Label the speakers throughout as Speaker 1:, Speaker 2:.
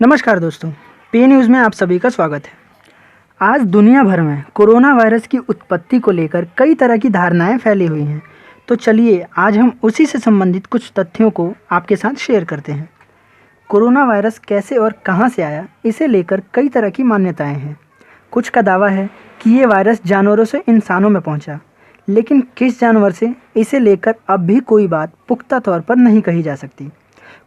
Speaker 1: नमस्कार दोस्तों, पे न्यूज़ में आप सभी का स्वागत है। आज दुनिया भर में कोरोना वायरस की उत्पत्ति को लेकर कई तरह की धारणाएं फैली हुई हैं। तो चलिए आज हम उसी से संबंधित कुछ तथ्यों को आपके साथ शेयर करते हैं। कोरोना वायरस कैसे और कहां से आया, इसे लेकर कई तरह की मान्यताएं हैं। कुछ का दावा है कि ये वायरस जानवरों से इंसानों में पहुंचा, लेकिन किस जानवर से, इसे लेकर अब भी कोई बात पुख्ता तौर पर नहीं कही जा सकती।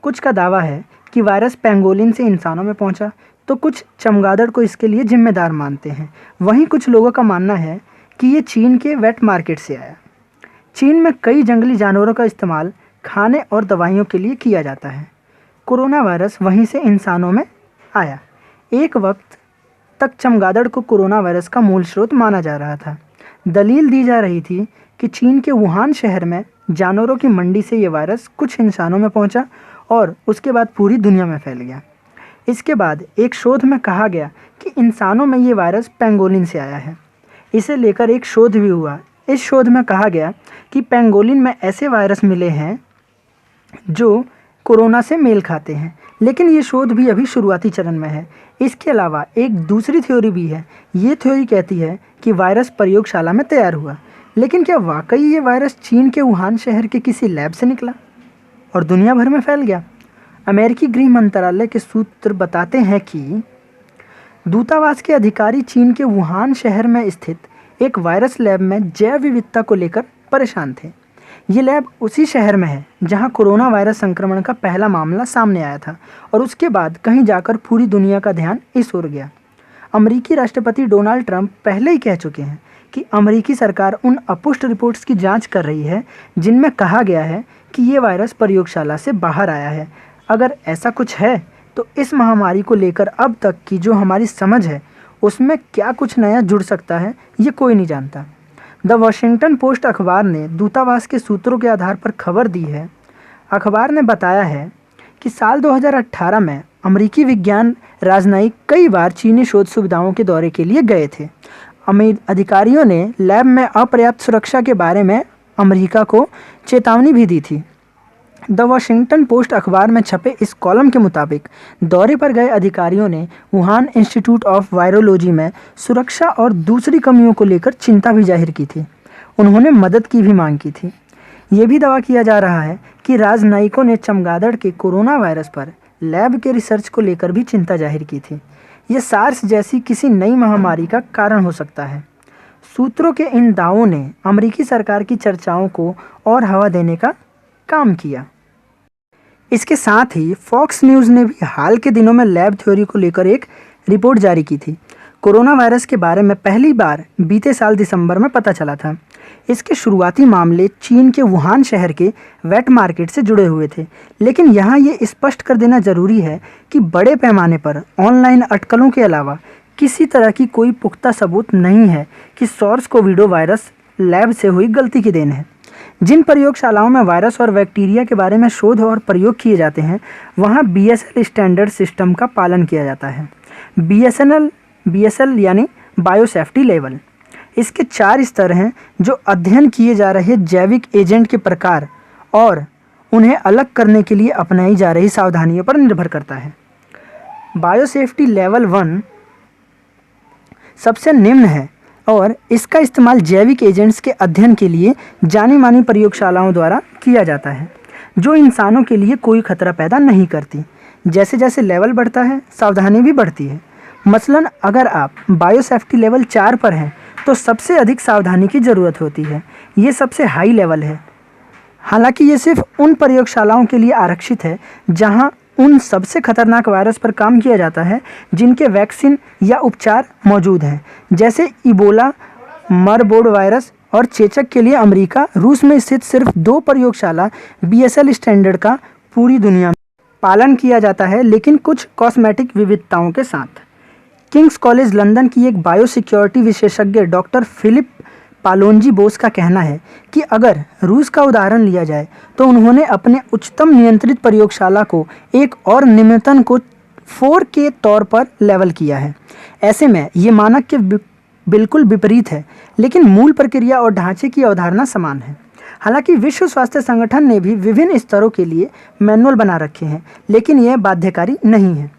Speaker 1: कुछ का दावा है कि वायरस पेंगोलिन से इंसानों में पहुंचा, तो कुछ चमगादड़ को इसके लिए जिम्मेदार मानते हैं। वहीं कुछ लोगों का मानना है कि ये चीन के वेट मार्केट से आया। चीन में कई जंगली जानवरों का इस्तेमाल खाने और दवाइयों के लिए किया जाता है। कोरोना वायरस वहीं से इंसानों में आया। एक वक्त तक चमगादड़ को कोरोना वायरस का मूल स्रोत माना जा रहा था। दलील दी जा रही थी कि चीन के वुहान शहर में जानवरों की मंडी से ये वायरस कुछ इंसानों में पहुंचा और उसके बाद पूरी दुनिया में फैल गया। इसके बाद एक शोध में कहा गया कि इंसानों में ये वायरस पेंगोलिन से आया है। इसे लेकर एक शोध भी हुआ। इस शोध में कहा गया कि पेंगोलिन में ऐसे वायरस मिले हैं जो कोरोना से मेल खाते हैं, लेकिन ये शोध भी अभी शुरुआती चरण में है। इसके अलावा एक दूसरी थ्योरी भी है। ये थ्योरी कहती है कि वायरस प्रयोगशाला में तैयार हुआ, लेकिन क्या वाकई ये वायरस चीन के वुहान शहर के किसी लैब से निकला और दुनिया भर में फैल गया? अमेरिकी गृह मंत्रालय के सूत्र बताते हैं कि दूतावास के अधिकारी चीन के वुहान शहर में स्थित एक वायरस लैब में जैव विविधता को लेकर परेशान थे। ये लैब उसी शहर में है जहां कोरोना वायरस संक्रमण का पहला मामला सामने आया था और उसके बाद कहीं जाकर पूरी दुनिया का ध्यान इस ओर गया। अमेरिकी राष्ट्रपति डोनाल्ड ट्रंप पहले ही कह चुके हैं कि अमेरिकी सरकार उन अपुष्ट रिपोर्ट्स की जांच कर रही है जिनमें कहा गया है कि ये वायरस प्रयोगशाला से बाहर आया है। अगर ऐसा कुछ है तो इस महामारी को लेकर अब तक की जो हमारी समझ है उसमें क्या कुछ नया जुड़ सकता है, ये कोई नहीं जानता। द वॉशिंगटन पोस्ट अखबार ने दूतावास के सूत्रों के आधार पर खबर दी है। अखबार ने बताया है कि साल 2018 में अमेरिकी विज्ञान राजनयिक कई बार चीनी शोध सुविधाओं के दौरे के लिए गए थे। अधिकारियों ने लैब में अपर्याप्त सुरक्षा के बारे में अमेरिका को चेतावनी भी दी थी। द वॉशिंगटन पोस्ट अखबार में छपे इस कॉलम के मुताबिक दौरे पर गए अधिकारियों ने वुहान इंस्टीट्यूट ऑफ वायरोलॉजी में सुरक्षा और दूसरी कमियों को लेकर चिंता भी जाहिर की थी। उन्होंने मदद की भी मांग की थी। ये भी दावा किया जा रहा है कि राजनयिकों ने चमगादड़ के कोरोना वायरस पर लैब के रिसर्च को लेकर भी चिंता जाहिर की थी। ये सार्स जैसी किसी नई महामारी का कारण हो सकता है। सूत्रों के इन दावों ने अमेरिकी सरकार की चर्चाओं को और हवा देने का काम किया। इसके साथ ही फॉक्स न्यूज़ ने भी हाल के दिनों में लैब थ्योरी को लेकर एक रिपोर्ट जारी की थी। कोरोना वायरस के बारे में पहली बार बीते साल दिसंबर में पता चला था। इसके शुरुआती मामले चीन के वुहान शहर के वेट मार्केट से जुड़े हुए थे, लेकिन यहाँ ये स्पष्ट कर देना जरूरी है कि बड़े पैमाने पर ऑनलाइन अटकलों के अलावा किसी तरह की कोई पुख्ता सबूत नहीं है कि सॉर्स कोविडो वायरस लैब से हुई गलती की देन है। जिन प्रयोगशालाओं में वायरस और बैक्टीरिया के बारे में शोध और प्रयोग किए जाते हैं, वहाँ BSL स्टैंडर्ड सिस्टम का पालन किया जाता है। BSL यानी बायोसेफ्टी लेवल। इसके 4 स्तर हैं जो अध्ययन किए जा रहे जैविक एजेंट के प्रकार और उन्हें अलग करने के लिए अपनाई जा रही सावधानियों पर निर्भर करता है। बायोसेफ्टी लेवल 1 सबसे निम्न है और इसका इस्तेमाल जैविक एजेंट्स के अध्ययन के लिए जानी मानी प्रयोगशालाओं द्वारा किया जाता है, जो इंसानों के लिए कोई खतरा पैदा नहीं करती। जैसे जैसे लेवल बढ़ता है, सावधानी भी बढ़ती है। मसलन अगर आप बायोसेफ्टी लेवल 4 पर हैं तो सबसे अधिक सावधानी की ज़रूरत होती है। ये सबसे हाई लेवल है। हालांकि ये सिर्फ उन प्रयोगशालाओं के लिए आरक्षित है जहां उन सबसे खतरनाक वायरस पर काम किया जाता है जिनके वैक्सीन या उपचार मौजूद हैं, जैसे इबोला, मरबर्ड वायरस और चेचक के लिए अमेरिका, रूस में स्थित सिर्फ 2 प्रयोगशाला BSL स्टैंडर्ड का पूरी दुनिया में पालन किया जाता है, लेकिन कुछ कॉस्मेटिक विविधताओं के साथ। किंग्स कॉलेज लंदन की एक बायोसिक्योरिटी विशेषज्ञ डॉक्टर फिलिप पालोंजी बोस का कहना है कि अगर रूस का उदाहरण लिया जाए तो उन्होंने अपने उच्चतम नियंत्रित प्रयोगशाला को एक और निम्नतम को 4 के तौर पर लेवल किया है। ऐसे में ये मानक के बिल्कुल विपरीत है, लेकिन मूल प्रक्रिया और ढांचे की अवधारणा समान है। हालांकि विश्व स्वास्थ्य संगठन ने भी विभिन्न स्तरों के लिए मैनुअल बना रखे हैं, लेकिन यह बाध्यकारी नहीं है।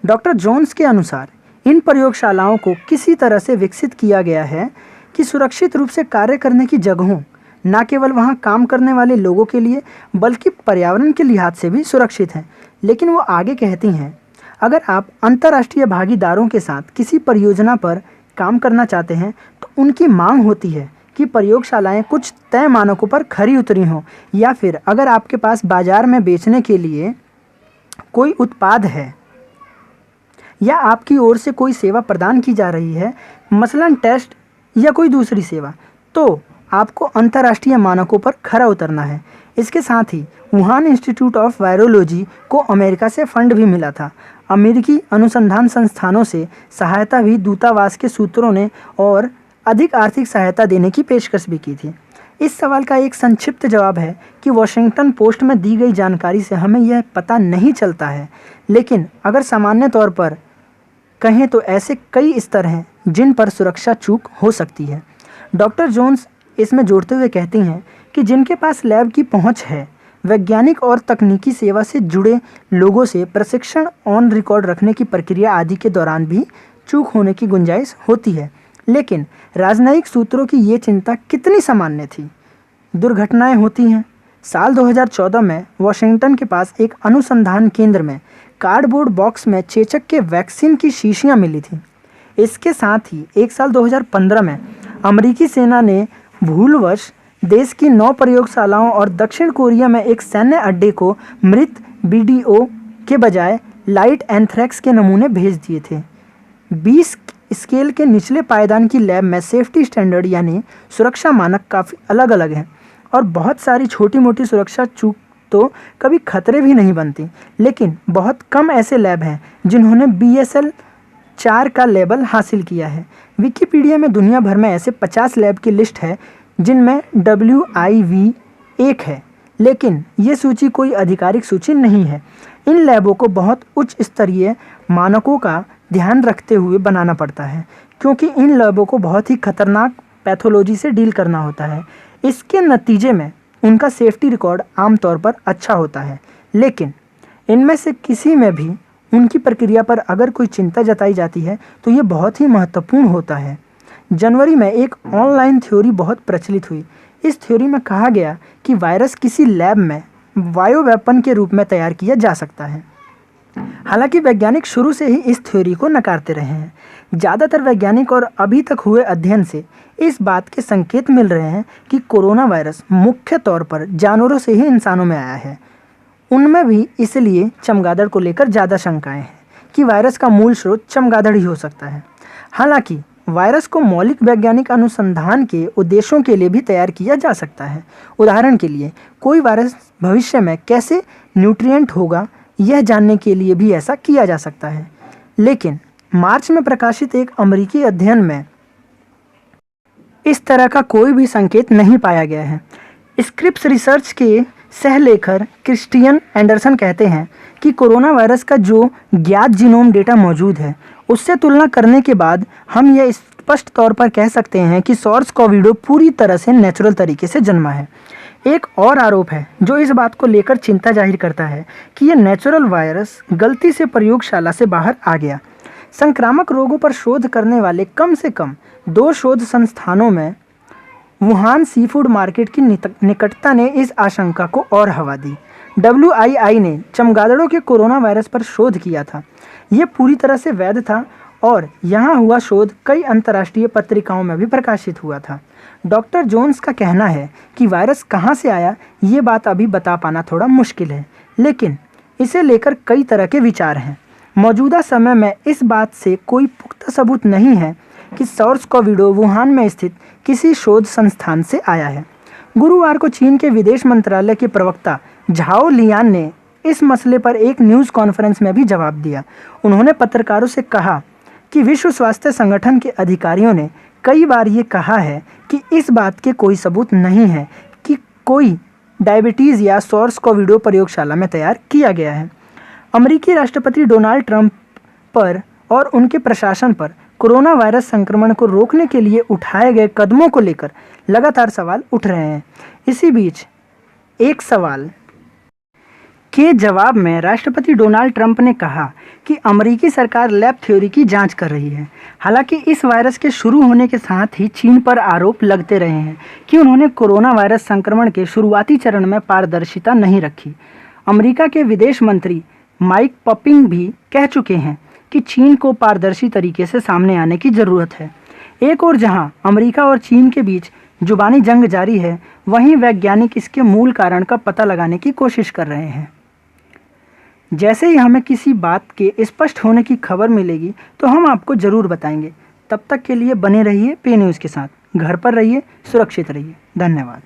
Speaker 1: डॉक्टर जोन्स के अनुसार इन प्रयोगशालाओं को किसी तरह से विकसित किया गया है कि सुरक्षित रूप से कार्य करने की जगहों, न केवल वहां काम करने वाले लोगों के लिए बल्कि पर्यावरण के लिहाज से भी सुरक्षित हैं। लेकिन वो आगे कहती हैं, अगर आप अंतर्राष्ट्रीय भागीदारों के साथ किसी परियोजना पर काम करना चाहते हैं तो उनकी मांग होती है कि प्रयोगशालाएं कुछ तय मानकों पर खरी उतरी हों, या फिर अगर आपके पास बाजार में बेचने के लिए कोई उत्पाद है या आपकी ओर से कोई सेवा प्रदान की जा रही है, मसलन टेस्ट या कोई दूसरी सेवा, तो आपको अंतर्राष्ट्रीय मानकों पर खरा उतरना है। इसके साथ ही वुहान इंस्टीट्यूट ऑफ वायरोलॉजी को अमेरिका से फंड भी मिला था। अमेरिकी अनुसंधान संस्थानों से सहायता भी दूतावास के सूत्रों ने और अधिक आर्थिक सहायता देने की पेशकश भी की थी। इस सवाल का एक संक्षिप्त जवाब है कि वॉशिंगटन पोस्ट में दी गई जानकारी से हमें यह पता नहीं चलता है, लेकिन अगर सामान्य तौर पर कहें तो ऐसे कई स्तर हैं जिन पर सुरक्षा चूक हो सकती है। डॉक्टर जोन्स इसमें जोड़ते हुए कहती हैं कि जिनके पास लैब की पहुंच है, वैज्ञानिक और तकनीकी सेवा से जुड़े लोगों से प्रशिक्षण ऑन रिकॉर्ड रखने की प्रक्रिया आदि के दौरान भी चूक होने की गुंजाइश होती है। लेकिन राजनयिक सूत्रों की ये चिंता कितनी सामान्य थी? दुर्घटनाएं होती हैं। साल 2014 में वाशिंगटन के पास एक अनुसंधान केंद्र में कार्डबोर्ड बॉक्स में चेचक के वैक्सीन की शीशियां मिली थी। इसके साथ ही एक साल 2015 में अमेरिकी सेना ने भूलवश देश की 9 प्रयोगशालाओं और दक्षिण कोरिया में एक सैन्य अड्डे को मृत बीडीओ के बजाय लाइट एंथ्रेक्स के नमूने भेज दिए थे। 20 स्केल के निचले पायदान की लैब में सेफ्टी स्टैंडर्ड यानी सुरक्षा मानक काफ़ी अलग अलग हैं और बहुत सारी छोटी मोटी सुरक्षा चूक तो कभी खतरे भी नहीं बनती। लेकिन बहुत कम ऐसे लैब हैं जिन्होंने BSL 4 का लेबल हासिल किया है। विकिपीडिया में दुनिया भर में ऐसे 50 लैब की लिस्ट है जिनमें WIV 1 है, लेकिन ये सूची कोई आधिकारिक सूची नहीं है। इन लैबों को बहुत उच्च स्तरीय मानकों का ध्यान रखते हुए बनाना पड़ता है, क्योंकि इन लैबों को बहुत ही खतरनाक पैथोलॉजी से डील करना होता है। इसके नतीजे में उनका सेफ्टी रिकॉर्ड आमतौर पर अच्छा होता है, लेकिन इनमें से किसी में भी उनकी प्रक्रिया पर अगर कोई चिंता जताई जाती है तो ये बहुत ही महत्वपूर्ण होता है। जनवरी में एक ऑनलाइन थ्योरी बहुत प्रचलित हुई। इस थ्योरी में कहा गया कि वायरस किसी लैब में बायो वेपन के रूप में तैयार किया जा सकता है। हालांकि वैज्ञानिक शुरू से ही इस थ्योरी को नकारते रहे हैं। ज़्यादातर वैज्ञानिक और अभी तक हुए अध्ययन से इस बात के संकेत मिल रहे हैं कि कोरोना वायरस मुख्य तौर पर जानवरों से ही इंसानों में आया है। उनमें भी इसलिए चमगादड़ को लेकर ज़्यादा शंकाएं हैं कि वायरस का मूल स्रोत चमगादड़ ही हो सकता है। हालांकि वायरस को मौलिक वैज्ञानिक अनुसंधान के उद्देश्यों के लिए भी तैयार किया जा सकता है। उदाहरण के लिए कोई वायरस भविष्य में कैसे न्यूट्रिएंट होगा, यह जानने के लिए भी ऐसा किया जा सकता है। लेकिन मार्च में प्रकाशित एक अमेरिकी अध्ययन में इस तरह का कोई भी संकेत नहीं पाया गया है। स्क्रिप्स रिसर्च के सहलेखक क्रिस्टियन एंडरसन कहते हैं कि कोरोना वायरस का जो ज्ञात जीनोम डेटा मौजूद है, उससे तुलना करने के बाद हम यह स्पष्ट तौर पर कह सकते हैं कि SARS-CoV-2 पूरी तरह से नेचुरल तरीके से जन्मा है। एक और आरोप है जो इस बात को लेकर चिंता जाहिर करता है कि यह नेचुरल वायरस गलती से प्रयोगशाला से बाहर आ गया। संक्रामक रोगों पर शोध करने वाले कम से कम 2 शोध संस्थानों में वुहान सीफूड मार्केट की निकटता ने इस आशंका को और हवा दी। WII ने चमगादड़ों के कोरोना वायरस पर शोध किया था। ये पूरी तरह से वैध था और यहाँ हुआ शोध कई अंतर्राष्ट्रीय पत्रिकाओं में भी प्रकाशित हुआ था। डॉक्टर जोन्स का कहना है कि वायरस कहाँ से आया, ये बात अभी बता पाना थोड़ा मुश्किल है, लेकिन इसे लेकर कई तरह के विचार हैं। मौजूदा समय में इस बात से कोई पुख्ता सबूत नहीं है कि SARS-CoV-2 वुहान में स्थित किसी शोध संस्थान से आया है। गुरुवार को चीन के विदेश मंत्रालय के प्रवक्ता झाओ लियान ने इस मसले पर एक न्यूज़ कॉन्फ्रेंस में भी जवाब दिया। उन्होंने पत्रकारों से कहा कि विश्व स्वास्थ्य संगठन के अधिकारियों ने कई बार ये कहा है कि इस बात के कोई सबूत नहीं है कि कोई डायबिटीज़ या SARS-CoV-2 प्रयोगशाला में तैयार किया गया है। अमेरिकी राष्ट्रपति डोनाल्ड ट्रंप पर और उनके प्रशासन पर कोरोना वायरस संक्रमण को रोकने के लिए उठाए गए कदमों को लेकर लगातार सवाल उठ रहे हैं। इसी बीच एक सवाल के जवाब में राष्ट्रपति डोनाल्ड ट्रंप ने कहा कि अमेरिकी सरकार लैब थ्योरी की जांच कर रही है। हालांकि इस वायरस के शुरू होने के साथ ही चीन पर आरोप लगते रहे हैं कि उन्होंने कोरोना वायरस संक्रमण के शुरुआती चरण में पारदर्शिता नहीं रखी। अमेरिका के विदेश मंत्री माइक पॉम्पियो भी कह चुके हैं कि चीन को पारदर्शी तरीके से सामने आने की ज़रूरत है। एक और जहां अमेरिका और चीन के बीच जुबानी जंग जारी है, वहीं वैज्ञानिक इसके मूल कारण का पता लगाने की कोशिश कर रहे हैं। जैसे ही हमें किसी बात के स्पष्ट होने की खबर मिलेगी तो हम आपको ज़रूर बताएंगे। तब तक के लिए बने रहिए पे न्यूज़ के साथ। घर पर रहिए, सुरक्षित रहिए। धन्यवाद।